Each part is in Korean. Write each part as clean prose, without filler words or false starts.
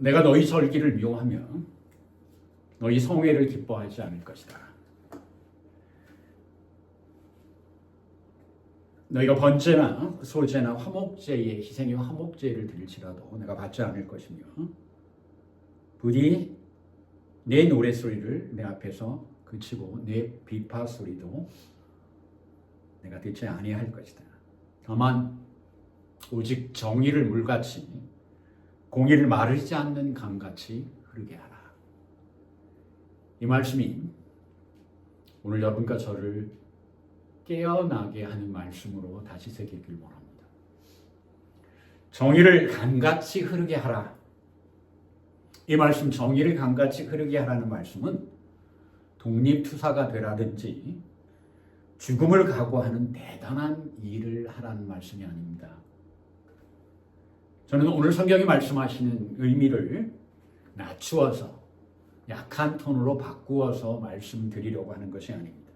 내가 너희 절기를 미워하며 너희 성회를 기뻐하지 않을 것이다. 너희가 번제나 소제나 화목제에 희생의 화목제를 드릴지라도 내가 받지 않을 것이며 부디 내 노랫소리를 내 앞에서 그치고 내 비파 소리도 내가 듣지 아니할 것이다. 다만 오직 정의를 물같이 공의를 마르지 않는 강같이 흐르게 하라. 이 말씀이 오늘 여러분과 저를 깨어나게 하는 말씀으로 다시 새기길 원합니다. 정의를 강같이 흐르게 하라. 이 말씀, 정의를 강같이 흐르게 하라는 말씀은 독립투사가 되라든지 죽음을 각오하는 대단한 일을 하라는 말씀이 아닙니다. 저는 오늘 성경이 말씀하시는 의미를 낮추어서 약한 톤으로 바꾸어서 말씀드리려고 하는 것이 아닙니다.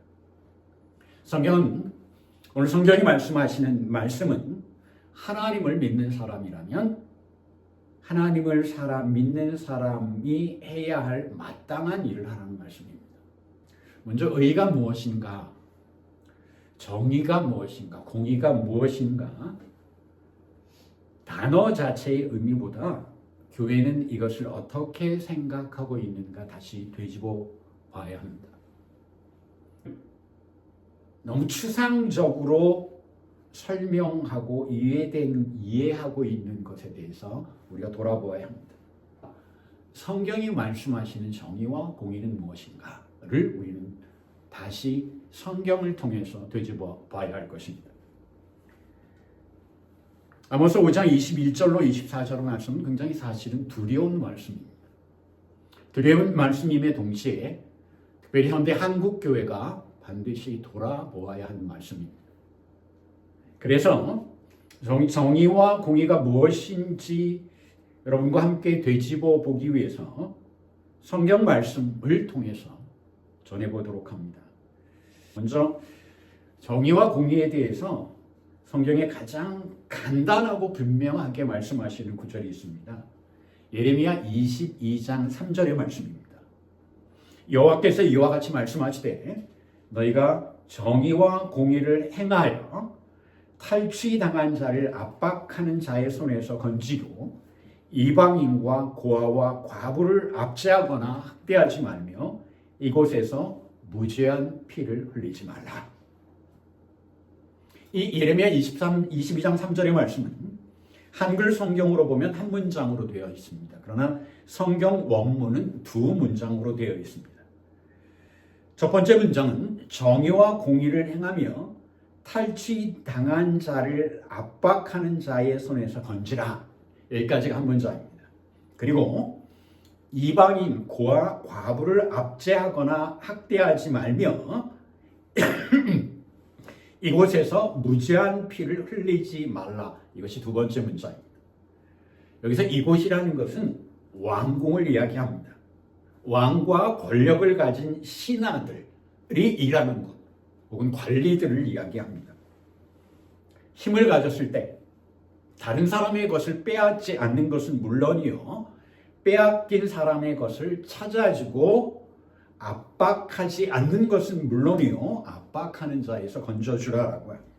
오늘 성경이 말씀하시는 말씀은 하나님을 믿는 사람이라면 하나님을 믿는 사람이 해야 할 마땅한 일을 하라는 말씀입니다. 먼저 의가 무엇인가, 정의가 무엇인가, 공의가 무엇인가, 단어 자체의 의미보다 교회는 이것을 어떻게 생각하고 있는가 다시 되짚어 봐야 합니다. 너무 추상적으로 설명하고 이해하고 있는 것에 대해서 우리가 돌아보아야 합니다. 성경이 말씀하시는 정의와 공의는 무엇인가를 우리는 다시 성경을 통해서 되짚어 봐야 할 것입니다. 아모스 5장 21절로 24절 말씀은 굉장히 사실은 두려운 말씀입니다. 두려운 말씀임에 동시에 특별히 현대 한국 교회가 반드시 돌아보아야 하는 말씀입니다. 그래서 정의와 공의가 무엇인지 여러분과 함께 되짚어 보기 위해서 성경 말씀을 통해서 전해보도록 합니다. 먼저 정의와 공의에 대해서 성경에 가장 간단하고 분명하게 말씀하시는 구절이 있습니다. 예레미야 22장 3절의 말씀입니다. 여호와께서 이와 같이 말씀하시되 너희가 정의와 공의를 행하여 탈취당한 자를 압박하는 자의 손에서 건지고 이방인과 고아와 과부를 압제하거나 학대하지 말며 이곳에서 무죄한 피를 흘리지 말라. 이 예레미야 22장 3절의 말씀은 한글 성경으로 보면 한 문장으로 되어 있습니다. 그러나 성경 원문은 두 문장으로 되어 있습니다. 첫 번째 문장은 정의와 공의를 행하며 탈취당한 자를 압박하는 자의 손에서 건지라. 여기까지가 한 문장입니다. 그리고 이방인, 고아, 과부를 압제하거나 학대하지 말며 이곳에서 무죄한 피를 흘리지 말라. 이것이 두 번째 문장입니다. 여기서 이곳이라는 것은 왕궁을 이야기합니다. 왕과 권력을 가진 신하들이 일하는 곳 혹은 관리들을 이야기합니다. 힘을 가졌을 때 다른 사람의 것을 빼앗지 않는 것은 물론이요, 빼앗긴 사람의 것을 찾아주고 압박하지 않는 것은 물론이요, 압박하는 자에서 건져주라라고 합니다.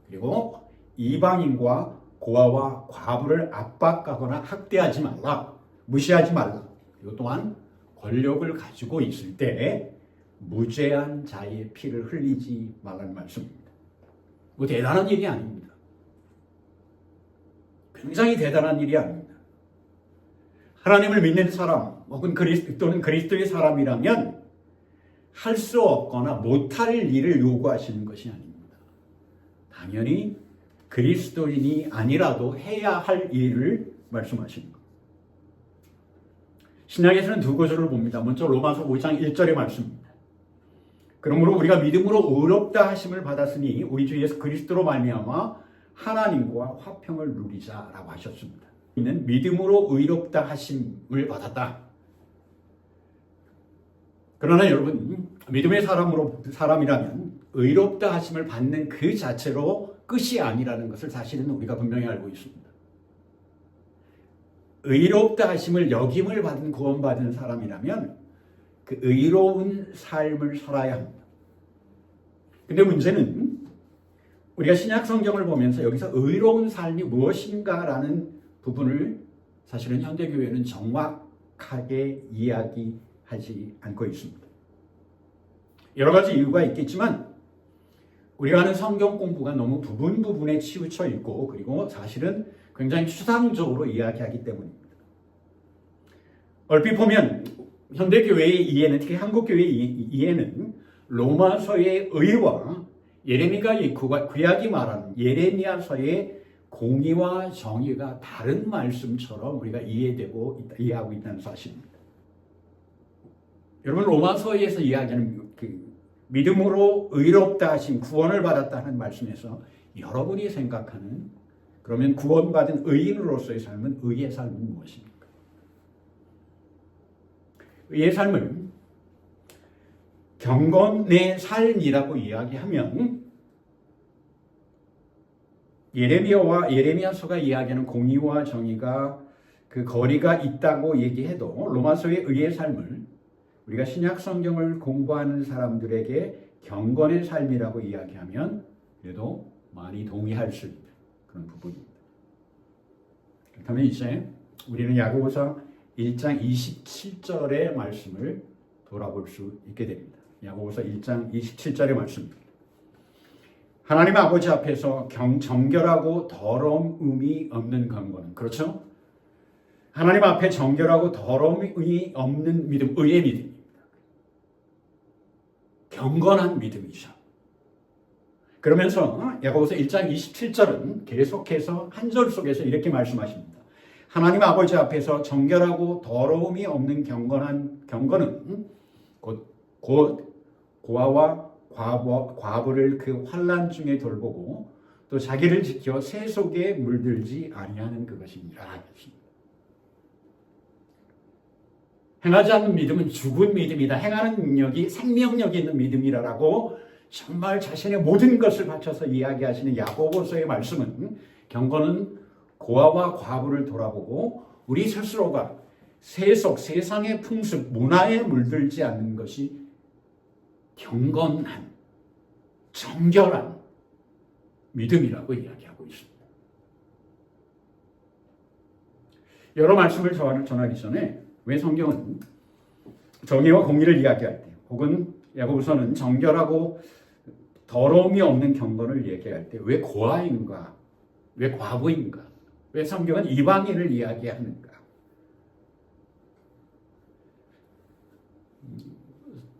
그리고 이방인과 고아와 과부를 압박하거나 학대하지 말라, 무시하지 말라. 그리고 또한 권력을 가지고 있을 때 무죄한 자의 피를 흘리지 말라는 말씀입니다. 뭐 대단한 일이 아닙니다. 굉장히 대단한 일이 아닙니다. 하나님을 믿는 사람 혹은 또는 그리스도의 사람이라면 할 수 없거나 못할 일을 요구하시는 것이 아닙니다. 당연히 그리스도인이 아니라도 해야 할 일을 말씀하시는 겁니다. 신약에서는 두 구절을 봅니다. 먼저 로마서 5장 1절의 말씀입니다. 그러므로 우리가 믿음으로 의롭다 하심을 받았으니 우리 주 예수 그리스도로 말미암아 하나님과 화평을 누리자라고 하셨습니다. 이는 믿음으로 의롭다 하심을 받았다. 그러나 여러분, 믿음의 사람이라면 의롭다 하심을 받는 그 자체로 끝이 아니라는 것을 사실은 우리가 분명히 알고 있습니다. 의롭다 하심을 역임을 받은 구원받은 사람이라면 그 의로운 삶을 살아야 합니다. 근데 문제는 우리가 신약 성경을 보면서 여기서 의로운 삶이 무엇인가라는 부분을 사실은 현대교회는 정확하게 이야기하지 않고 있습니다. 여러 가지 이유가 있겠지만 우리가 하는 성경 공부가 너무 부분에 치우쳐 있고 그리고 사실은 굉장히 추상적으로 이야기하기 때문입니다. 얼핏 보면 현대교회의 이해는, 특히 한국교회의 이해는 로마서의 의와 예레미야 구약이 말하는 예레미야서의 공의와 정의가 다른 말씀처럼 우리가 이해하고 있다는 사실입니다. 여러분, 로마서에서 이야기하는 믿음으로 의롭다 하신 구원을 받았다는 말씀에서 여러분이 생각하는, 그러면 구원받은 의인으로서의 삶은, 의의 삶은 무엇입니까? 의의 삶을 경건의 삶이라고 이야기하면 예레미야서가 이야기하는 공의와 정의가 그 거리가 있다고 얘기해도 로마서의 의의 삶을 우리가 신약 성경을 공부하는 사람들에게 경건의 삶이라고 이야기하면 그래도 많이 동의할 수 있는 그런 부분입니다. 그렇다면 이제 우리는 야고보서 1장 27절의 말씀을 돌아볼 수 있게 됩니다. 야고보서 1장 27절의 말씀입니다. 하나님 아버지 앞에서 정결하고 더러움이 없는 경건은, 그렇죠? 하나님 앞에 정결하고 더러움이 없는 믿음, 의의 믿음입니다. 경건한 믿음이죠. 그러면서 야고보서 1장 27절은 계속해서 한 절 속에서 이렇게 말씀하십니다. 하나님 아버지 앞에서 정결하고 더러움이 없는 경건은 곧 고아와 과부를 그 환난 중에 돌보고 또 자기를 지켜 새 속에 물들지 아니하는 그것이니라. 행하지 않는 믿음은 죽은 믿음이다. 행하는 능력이 생명력이 있는 믿음이라고 정말 자신의 모든 것을 바쳐서 이야기하시는 야고보서의 말씀은, 경건은 고아와 과부를 돌아보고 우리 스스로가 세상의 풍습, 문화에 물들지 않는 것이 경건한, 정결한 믿음이라고 이야기하고 있습니다. 여러 말씀을 전하기 전에 왜 성경은 정의와 공의를 이야기할 때, 혹은 야고보서는 정결하고 더러움이 없는 경건을 얘기할 때 왜 고아인가, 왜 과부인가, 왜 성경은 이방인을 이야기하는가?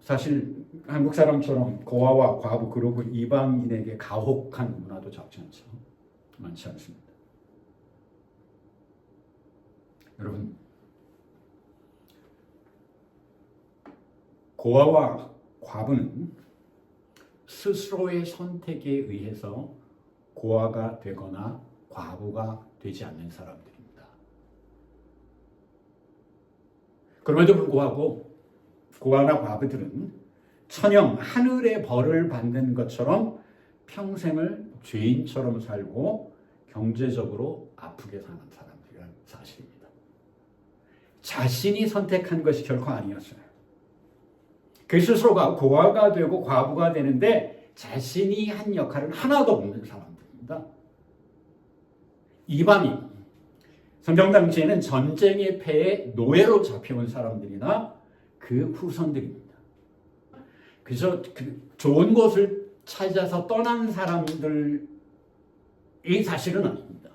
사실 한국 사람처럼 고아와 과부 그리고 이방인에게 가혹한 문화도 적지 않죠. 많지 않습니다. 여러분, 고아와 과부는 스스로의 선택에 의해서 고아가 되거나 과부가 되지 않는 사람들입니다. 그럼에도 불구하고 고아나 과부들은 천영 하늘의 벌을 받는 것처럼 평생을 죄인처럼 살고 경제적으로 아프게 사는 사람들이라는 사실입니다. 자신이 선택한 것이 결코 아니었어요. 그 스스로가 고아가 되고 과부가 되는데 자신이 한 역할은 하나도 없는 사람들입니다. 이방인, 성경 당시에는 전쟁의 폐에 노예로 잡혀온 사람들이나 그 후손들입니다. 그래서 좋은 곳을 찾아서 떠난 사람들이 사실은 아닙니다.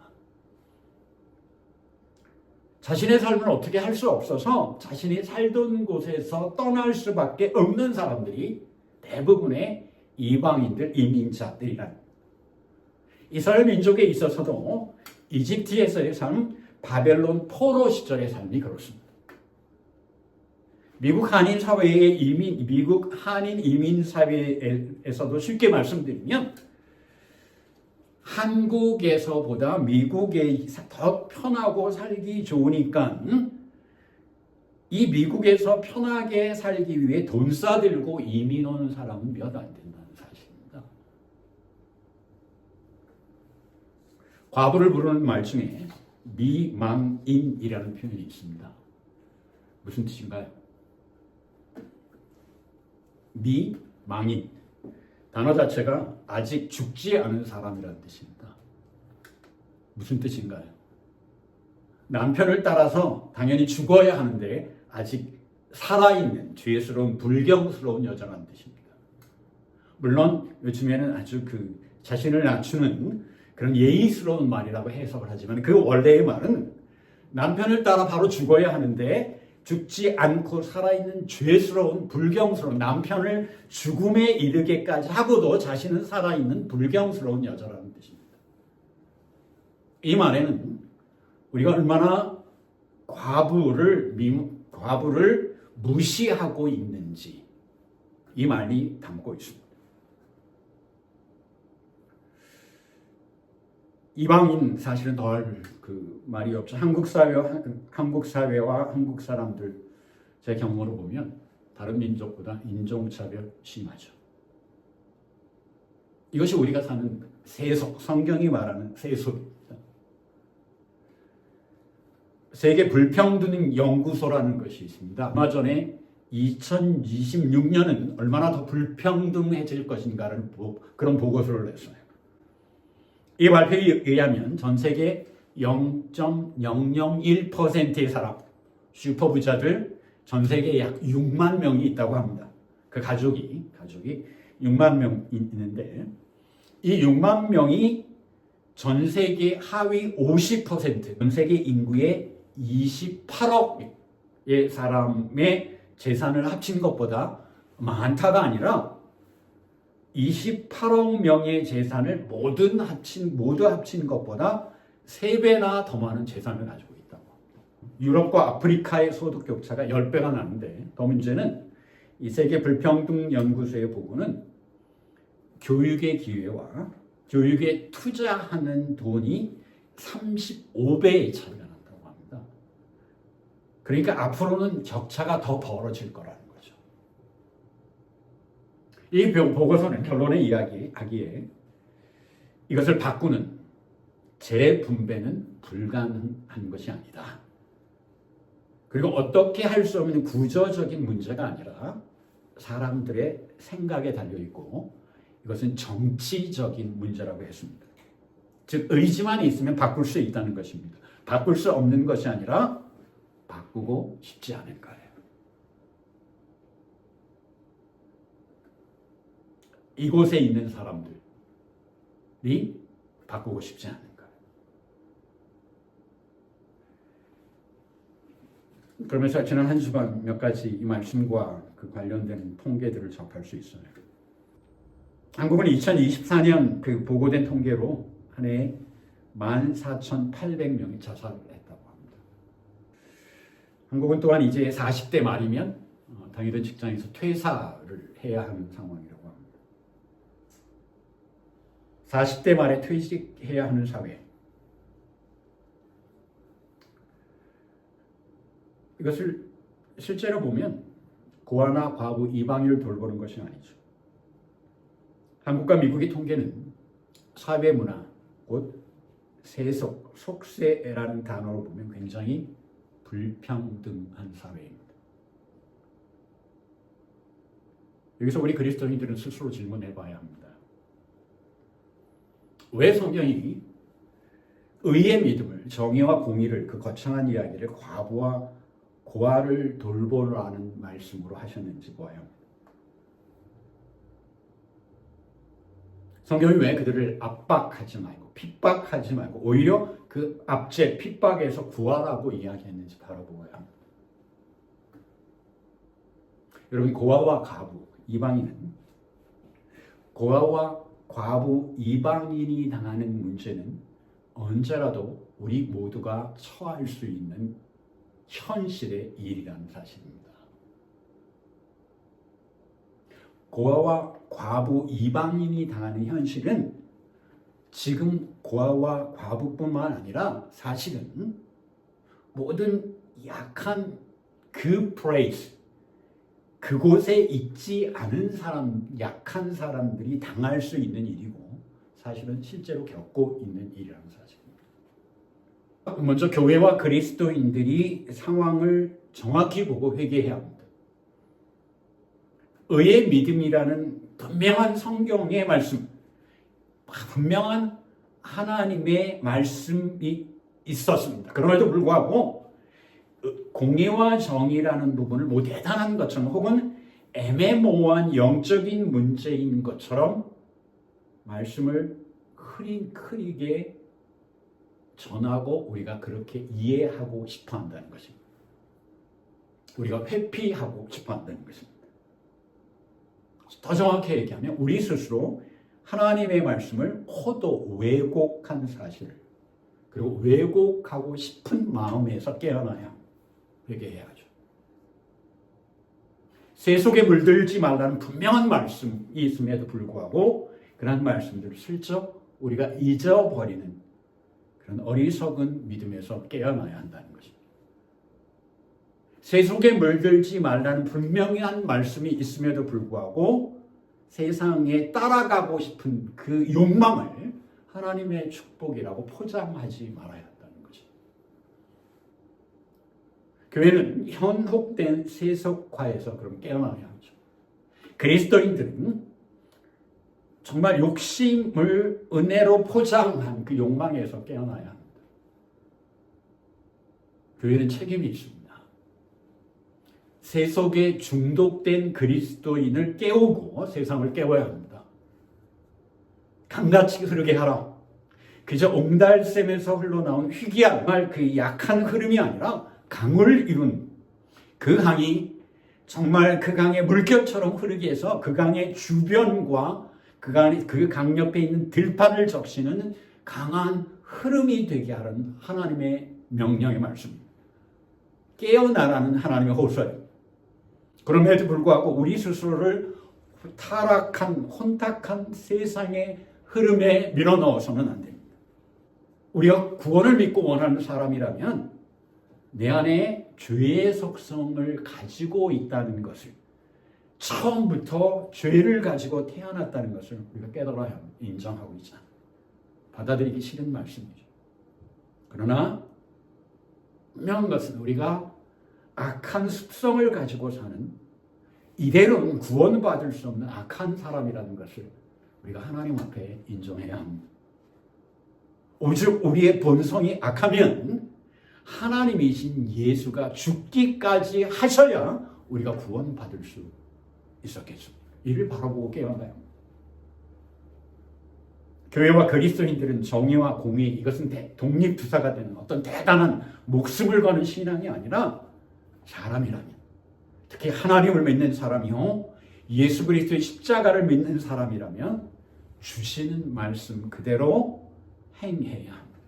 자신의 삶을 어떻게 할 수 없어서 자신이 살던 곳에서 떠날 수밖에 없는 사람들이 대부분의 이방인들, 이민자들이란, 이스라엘 민족에 있어서도 이집트에서의 삶, 바벨론 포로 시절의 삶이 그렇습니다. 미국 한인 이민 사회에서도 쉽게 말씀드리면 한국에서보다 미국에 더 편하고 살기 좋으니까 이 미국에서 편하게 살기 위해 돈 싸들고 이민 오는 사람은 몇 안 된다는 사실입니다. 과부를 부르는 말 중에 미망인이라는 표현이 있습니다. 무슨 뜻인가요? 미망인. 단어 자체가 아직 죽지 않은 사람이라는 뜻입니다. 무슨 뜻인가요? 남편을 따라서 당연히 죽어야 하는데 아직 살아있는 죄스러운 불경스러운 여자라는 뜻입니다. 물론 요즘에는 아주 그 자신을 낮추는 그런 예의스러운 말이라고 해석을 하지만 그 원래의 말은 남편을 따라 바로 죽어야 하는데 죽지 않고 살아있는 죄스러운 불경스러운 남편을 죽음에 이르게까지 하고도 자신은 살아있는 불경스러운 여자라는 뜻입니다. 이 말에는 우리가 얼마나 과부를 무시하고 있는지 이 말이 담고 있습니다. 이방인 사실은 더할 그 말이 없죠. 한국 사회와 한국 사람들 제 경험으로 보면 다른 민족보다 인종차별 심하죠. 이것이 우리가 사는 세속, 성경이 말하는 세속입니다. 세계 불평등 연구소라는 것이 있습니다. 얼마 전에 2026년은 얼마나 더 불평등해질 것인가를 그런 보고서를 냈어요. 이 발표에 의하면 전 세계 0.001%의 사람, 슈퍼부자들 전 세계에 약 6만 명이 있다고 합니다. 그 가족이 6만 명 있는데 이 6만 명이 전 세계 하위 50%, 전 세계 인구의 28억의 사람의 재산을 합친 것보다 많다가 아니라 28억 명의 재산을 모두 합친 것보다 3배나 더 많은 재산을 가지고 있다고. 유럽과 아프리카의 소득 격차가 10배가 나는데 더 문제는 이 세계 불평등 연구소의 보고는 교육의 기회와 교육에 투자하는 돈이 35배의 차이가 난다고 합니다. 그러니까 앞으로는 격차가 더 벌어질 거라는 거죠. 이 보고서는 결론에 이야기하기에 이것을 바꾸는 재분배는 불가능한 것이 아니다. 그리고 어떻게 할 수 없는 구조적인 문제가 아니라 사람들의 생각에 달려있고 이것은 정치적인 문제라고 했습니다. 즉 의지만 있으면 바꿀 수 있다는 것입니다. 바꿀 수 없는 것이 아니라 바꾸고 싶지 않은 거예요. 이곳에 있는 사람들이 바꾸고 싶지 않은 거예요. 그러면서 지난 한 주간 몇 가지 이 말씀과 그 관련된 통계들을 접할 수 있어요. 한국은 2024년 그 보고된 통계로 한 해에 14,800명이 자살을 했다고 합니다. 한국은 또한 이제 40대 말이면 다니던 직장에서 퇴사를 해야 하는 상황이라고 합니다. 40대 말에 퇴직해야 하는 사회. 이것을 실제로 보면 고아나 과부 이방인을 돌보는 것이 아니죠. 한국과 미국의 통계는 사회문화, 곧 세속, 속세라는 단어로 보면 굉장히 불평등한 사회입니다. 여기서 우리 그리스도인들은 스스로 질문해 봐야 합니다. 왜 성경이 의의 믿음을, 정의와 공의를, 그 거창한 이야기를 과부와 고아를 돌보라는 말씀으로 하셨는지 보아요. 성경이 왜 그들을 압박하지 말고 핍박하지 말고 오히려 그 압제 핍박에서 구하라고 이야기했는지 바라보아야 합니다. 여러분, 고아와 과부, 이방인은 고아와 과부, 이방인이 당하는 문제는 언제라도 우리 모두가 처할 수 있는 현실의 일이라는 사실입니다. 고아와 과부, 이방인이 당하는 현실은 지금 고아와 과부뿐만 아니라 사실은 모든 약한 그 플레이스, 그곳에 있지 않은 사람, 약한 사람들이 당할 수 있는 일이고 사실은 실제로 겪고 있는 일이라는 사실입니다. 먼저 교회와 그리스도인들이 상황을 정확히 보고 회개해야 합니다. 의의 믿음이라는 분명한 성경의 말씀, 분명한 하나님의 말씀이 있었습니다. 그럼에도 불구하고 공의와 정의라는 부분을 뭐 대단한 것처럼 혹은 애매모호한 영적인 문제인 것처럼 말씀을 흐리게 전하고 우리가 그렇게 이해하고 싶어 한다는 것입니다. 우리가 회피하고 싶어 한다는 것입니다. 더 정확히 얘기하면 우리 스스로 하나님의 말씀을 호도 왜곡한 사실, 그리고 왜곡하고 싶은 마음에서 깨어나야 회개해야죠. 새 속에 물들지 말라는 분명한 말씀이 있음에도 불구하고 그런 말씀들을 슬쩍 우리가 잊어버리는 그런 어리석은 믿음에서 깨어나야 한다는 것입니다. 새 속에 물들지 말라는 분명한 말씀이 있음에도 불구하고 세상에 따라가고 싶은 그 욕망을 하나님의 축복이라고 포장하지 말아야 한다는 거죠. 교회는 현혹된 세속화에서 그럼 깨어나야 하죠. 그리스도인들은 정말 욕심을 은혜로 포장한 그 욕망에서 깨어나야 합니다. 교회는 책임이 있습니다. 세속에 중독된 그리스도인을 깨우고 세상을 깨워야 합니다. 강같이 흐르게 하라. 그저 옹달샘에서 흘러나온 희귀한 그 약한 흐름이 아니라 강을 이룬 그 강이 정말 그 강의 물결처럼 흐르게 해서 그 강의 주변과 그 강 옆에 있는 들판을 적시는 강한 흐름이 되게 하는 하나님의 명령의 말씀입니다. 깨어나라는 하나님의 호소예요. 그럼에도 불구하고 우리 스스로를 타락한 혼탁한 세상의 흐름에 밀어넣어서는 안 됩니다. 우리가 구원을 믿고 원하는 사람이라면 내 안에 죄의 속성을 가지고 있다는 것을, 처음부터 죄를 가지고 태어났다는 것을 우리가 깨달아야 인정하고 있잖아요. 받아들이기 싫은 말씀이죠. 그러나 분명한 것은 우리가 악한 습성을 가지고 사는, 이대로는 구원받을 수 없는 악한 사람이라는 것을 우리가 하나님 앞에 인정해야 합니다. 오직 우리의 본성이 악하면 하나님이신 예수가 죽기까지 하셔야 우리가 구원받을 수 있었겠습니다. 이를 바라보고 깨어나야 합니다. 교회와 그리스도인들은 정의와 공의, 이것은 독립투사가 되는 어떤 대단한 목숨을 거는 신앙이 아니라 사람이라면, 특히 하나님을 믿는 사람이요 예수 그리스도의 십자가를 믿는 사람이라면 주시는 말씀 그대로 행해야 합니다.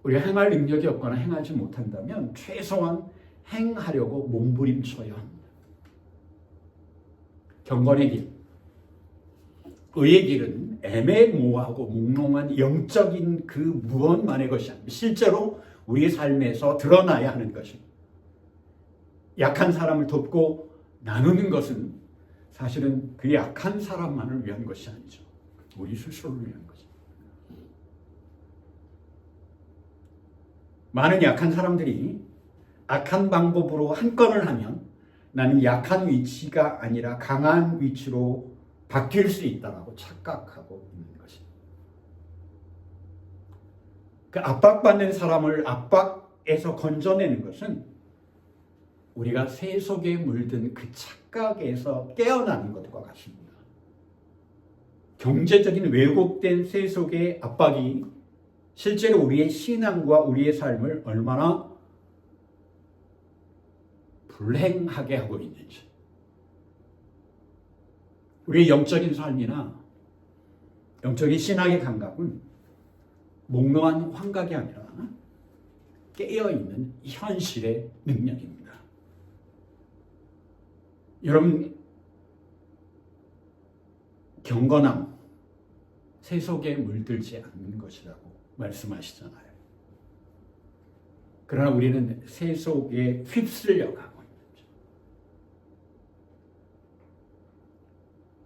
우리가 행할 능력이 없거나 행하지 못한다면 최소한 행하려고 몸부림쳐야 합니다. 경건의 길, 의의 길은 애매모호하고 몽롱한 영적인 그 무언만의 것이 아닙니다. 실제로 우리의 삶에서 드러나야 하는 것입니다. 약한 사람을 돕고 나누는 것은 사실은 그 약한 사람만을 위한 것이 아니죠. 우리 스스로를 위한 것입니다. 많은 약한 사람들이 악한 방법으로 한 건을 하면 나는 약한 위치가 아니라 강한 위치로 바뀔 수 있다고 착각하고 있는 것입니다. 그 압박받는 사람을 압박에서 건져내는 것은 우리가 새 속에 물든 그 착각에서 깨어나는 것과 같습니다. 경제적인 왜곡된 새 속의 압박이 실제로 우리의 신앙과 우리의 삶을 얼마나 불행하게 하고 있는지, 우리의 영적인 삶이나 영적인 신앙의 감각은 몽롱한 환각이 아니라 깨어있는 현실의 능력입니다. 여러분, 경건함, 새 속에 물들지 않는 것이라고 말씀하시잖아요. 그러나 우리는 새 속에 휩쓸려 가고 있는 거죠.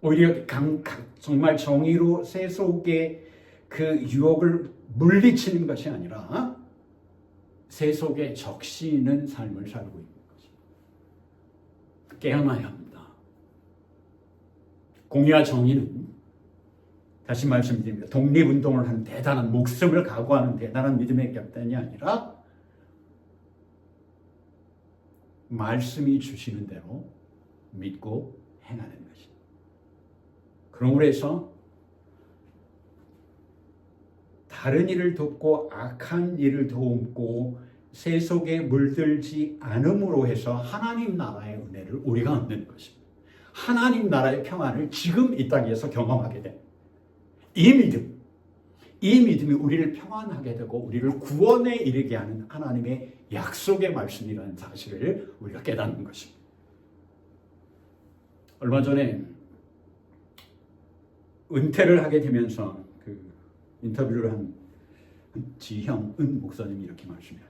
오히려 정말 정의로 새 속에 그 유혹을 물리치는 것이 아니라 세속에 적시는 삶을 살고 있는 것입니다. 깨어나야 합니다. 공의와 정의는 다시 말씀드립니다. 독립운동을 하는 대단한 목숨을 각오하는 대단한 믿음의 결단이 아니라 말씀이 주시는 대로 믿고 행하는 것입니다. 그러므로 해서 다른 일을 돕고 악한 일을 돕고 세속에 물들지 않음으로 해서 하나님 나라의 은혜를 우리가 얻는 것입니다. 하나님 나라의 평안을 지금 이 땅에서 경험하게 됩니다. 이 믿음이 우리를 평안하게 되고 우리를 구원에 이르게 하는 하나님의 약속의 말씀이라는 사실을 우리가 깨닫는 것입니다. 얼마 전에 은퇴를 하게 되면서 그 인터뷰를 한 지형은 목사님이 이렇게 말씀하셨어요.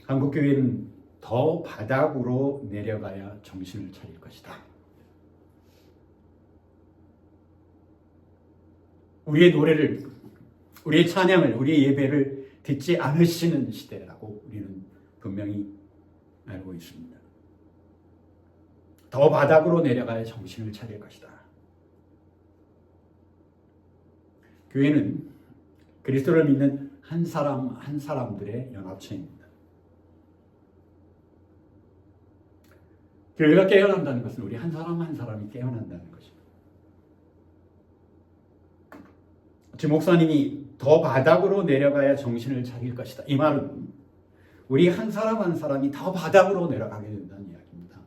한국교회는 더 바닥으로 내려가야 정신을 차릴 것이다. 우리의 노래를, 우리의 찬양을, 우리의 예배를 듣지 않으시는 시대라고 우리는 분명히 알고 있습니다. 더 바닥으로 내려가야 정신을 차릴 것이다. 교회는 그리스도를 믿는 한 사람 한 사람들의 연합체입니다. 교회가 깨어난다는 것은 우리 한 사람 한 사람이 깨어난다는 것입니다. 지 목사님이 더 바닥으로 내려가야 정신을 차릴 것이다. 이 말은 우리 한 사람 한 사람이 더 바닥으로 내려가게 된다는 이야기입니다.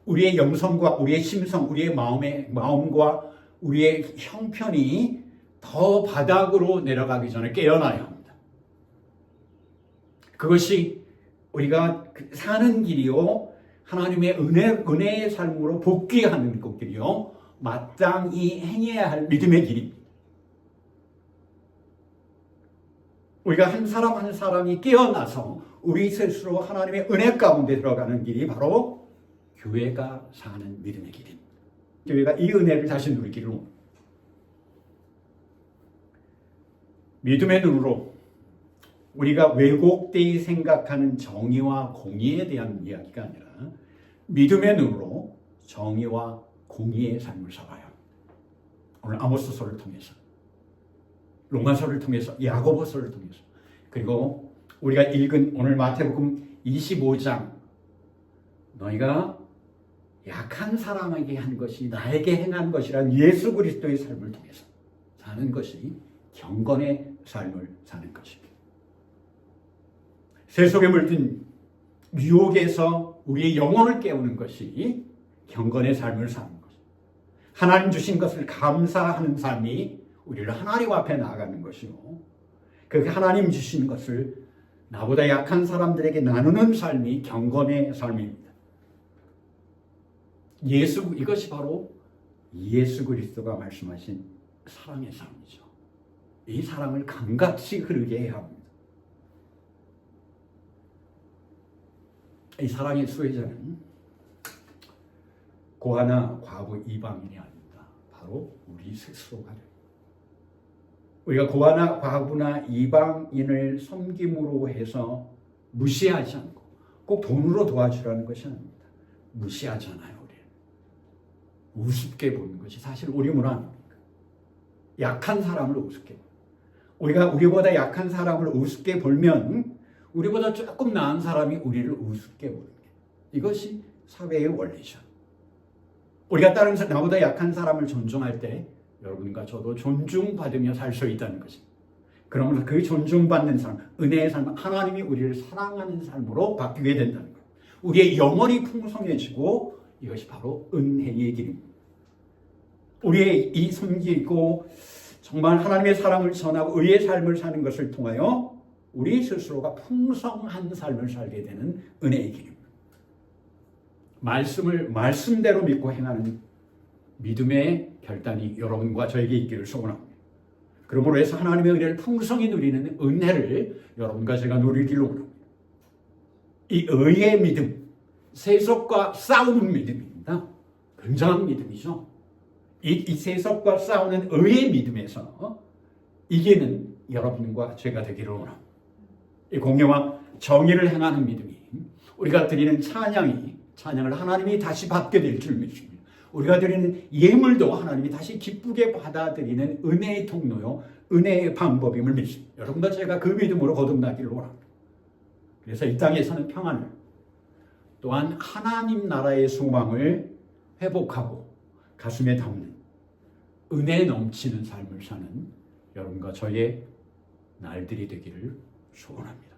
우리의 영성과 우리의 심성, 우리의 마음과 우리의 형편이 더 바닥으로 내려가기 전에 깨어나야 합니다. 그것이 우리가 사는 길이요, 하나님의 은혜의 삶으로 복귀하는 길이요, 마땅히 행해야 할 믿음의 길입니다. 우리가 한 사람 한 사람이 깨어나서 우리 스스로 하나님의 은혜 가운데 들어가는 길이 바로 교회가 사는 믿음의 길입니다. 교회가 이 은혜를 다시 누리기를 원합니다. 믿음의 눈으로 우리가 왜곡되이 생각하는 정의와 공의에 대한 이야기가 아니라 믿음의 눈으로 정의와 공의의 삶을 살아야 합니다. 오늘 아모스서를 통해서, 로마서를 통해서, 야고보서를 통해서, 그리고 우리가 읽은 오늘 마태복음 25장, 너희가 약한 사람에게 한 것이 나에게 행한 것이란 예수 그리스도의 삶을 통해서 사는 것이 경건의 삶을 사는 것입니다. 세속에 물든 유혹에서 우리의 영혼을 깨우는 것이 경건의 삶을 사는 것입니다. 하나님 주신 것을 감사하는 삶이 우리를 하나님 앞에 나아가는 것이고, 그 하나님 주신 것을 나보다 약한 사람들에게 나누는 삶이 경건의 삶입니다. 이것이 바로 예수 그리스도가 말씀하신 사랑의 삶이죠. 이 사랑을 감같이 흐르게 해야 합니다. 이 사랑의 수혜자는 고아나 과부 이방인이 아닙니다. 바로 우리 스스로가 됩니다. 우리가 고아나 과부나 이방인을 섬김으로 해서 무시하지 않고 꼭 돈으로 도와주라는 것이 아닙니다. 무시하잖아요. 우리는 우습게 보는 것이 사실 우리 문화 아닙니까? 약한 사람을 우습게 보는, 우리가 우리보다 약한 사람을 우습게 보면 우리보다 조금 나은 사람이 우리를 우습게 보는 게, 이것이 사회의 원리죠. 우리가 다른 나보다 약한 사람을 존중할 때 여러분과 저도 존중받으며 살 수 있다는 것입니다. 그러면서 그 존중받는 삶, 은혜의 삶, 하나님이 우리를 사랑하는 삶으로 바뀌게 된다는 것. 우리의 영혼이 풍성해지고 이것이 바로 은혜의 길입니다. 우리의 이 섬기고 정말 하나님의 사랑을 전하고 의의 삶을 사는 것을 통하여 우리 스스로가 풍성한 삶을 살게 되는 은혜의 길입니다. 말씀을 말씀대로 믿고 행하는 믿음의 결단이 여러분과 저에게 있기를 소원합니다. 그러므로 해서 하나님의 은혜를 풍성히 누리는 은혜를 여러분과 제가 누리기를 원합니다. 이 의의 믿음, 세속과 싸우는 믿음입니다. 굉장한 믿음이죠. 이 세속과 싸우는 의의 믿음에서 이기는 여러분과 제가 되기를 원합니다. 이 공의와 정의를 행하는 믿음이 우리가 드리는 찬양을 하나님이 다시 받게 될 줄 믿습니다. 우리가 드리는 예물도 하나님이 다시 기쁘게 받아들이는 은혜의 통로요, 은혜의 방법임을 믿습니다. 여러분과 제가 그 믿음으로 거듭나기를 원합니다. 그래서 이 땅에 사는 평안을, 또한 하나님 나라의 소망을 회복하고 가슴에 담는 은혜 넘치는 삶을 사는 여러분과 저의 날들이 되기를 소원합니다.